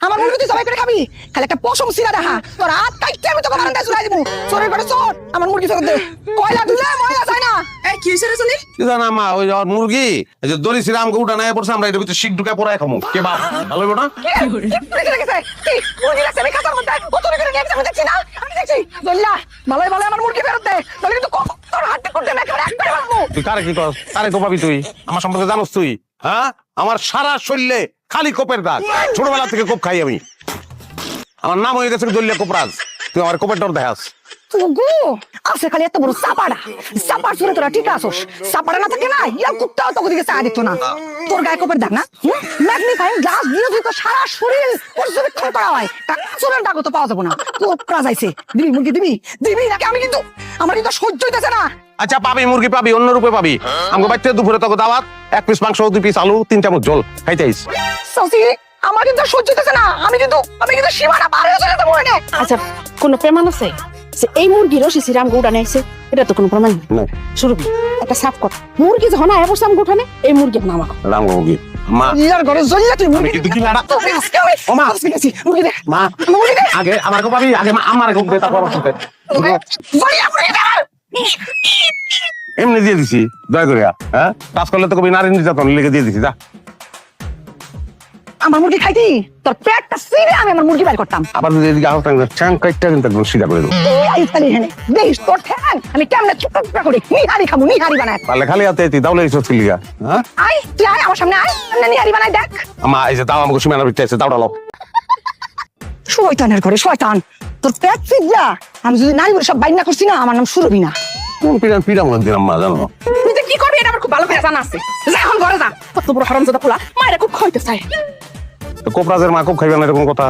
আমার মুরগি তুই সবাই করে খাবি খালি একটা পশম সিরা দেখা তোর হাত কাটতে আমি তোকে বারান্দায় ঝুলাই দিব চোরের করে চোর আমার মুরগি ফেরত দে কয়লা দিলে ময়লা যায় না এই কি হইছে রে জলি কি জানা মা ওই আর মুরগি এই যে দড়ি ছিলাম উঠা নাই পড়ছে আমরা এর ভিতরে শিক ঢুকায় পড়ায় খামু কে বাপ ভালো হইব না মুরগি রাখছে আমি খাতার মধ্যে ও তোর করে নিয়ে আমি দেখছি না আমি দেখছি জল্লা ভালো ভালো আমার মুরগি ফেরত দে তাহলে কিন্তু তোর হাতে করতে না একবারে একবারে মারবো তুই কারে কি কস কারে কোপাবি তুই আমার সম্পর্কে জানোস তুই হ্যাঁ আমার সারা শরীরে খালি কোপের দাগ ছোটবেলা থেকে কোপ খাই আমি আমার নাম হয়ে গেছে দলিয়া কোপরাজ তুই আমার কোপের ডর দেখাস গো আছে খালি এত বড় চাপাড়া চাপার সুরে তোরা ঠিক আছোস চাপাড়া না থাকে না ইয়া কুত্তাও তোকে দিকে চা দিত না তোর গায়ে কোপের দাগ না ম্যাগনিফাইং গ্লাস দিয়ে তুই তো সারা শরীর পর্যবেক্ষণ করা হয় কাঁচুরের দাগও তো পাওয়া যাবে না কোপরা যাইছে দিবি মুরগি দিবি নাকি আমি কিন্তু আমার কিন্তু সহ্য হইতেছে না আচ্ছা পাবি মুরগি পাবি অন্য রূপে পাবি আমাকে বাড়িতে দুপুরে তোকে দাওয়াত 1 পিস মাংস 2 পিস আলু 3 চামচ জল খাইতেইস সসি আমার কিন্তু সহ্য হইতেছে না আমি কিন্তু সীমানা পার হয়ে চলে যাবো এনে আচ্ছা কোনো প্রমাণ আছে যে এই মুরগি রশি সিরাম উঠানে আইছে এটা তো কোনো প্রমাণ নাই শুরু একটা সাফ কথা মুরগি যখন আয় বসলাম উঠানে এই মুরগি এখন আমাকে রাম মুরগি মা ইয়ার ঘরে জ্বলিয়া তুই মুরগি কিন্তু কি লাড়া তোকে আজকে আমি ওমা মুরগি দে মা মুরগি দে আগে আমার কোপাবি আগে আমার কোপ দে তারপর সাথে জ্বলিয়া মুরগি দে এমনি দিয়ে দিছি দয়া করে হ্যাঁ কাজ করলে তো কবি নারী নির্যাতন লেগে দিয়ে দিছি যা আমার মুরগি খাইতি তোর পেটটা সিরে আমি আমার মুরগি বের করতাম আবার যদি এদিকে আহত ঠ্যাং কাটটা কিন্তু একদম সিধা করে দেবো এই খালি হেনে দেখিস তোর ঠ্যাং আমি কেমনে ছোট টুকরা করি নিহারি বানায় পারলে খালি হাতে তুই দাউলে এসে ছিলিগা হ্যাঁ আয় তুই আয় আমার সামনে আয় আমি নিহারি বানাই দেখ আমা এই যে দাও আমাকে সীমানা ভিতরে এসে দাউড়ালো শয়তানের ঘরে শয়তান তোর পেট ফিজা আমি যদি নারী সব বাইনা করছি না আমার নাম সুরভি না কোন পিরান পিরাম দিলাম মা জানো তুই যে কি করবি এটা আমার খুব ভালো করে জানা আছে যা এখন ঘরে যা কত বড় হারামজাদা পোলা মায়েরা খুব খাইতে চায় কোপরাজের মা খুব খাইবে না এরকম কথা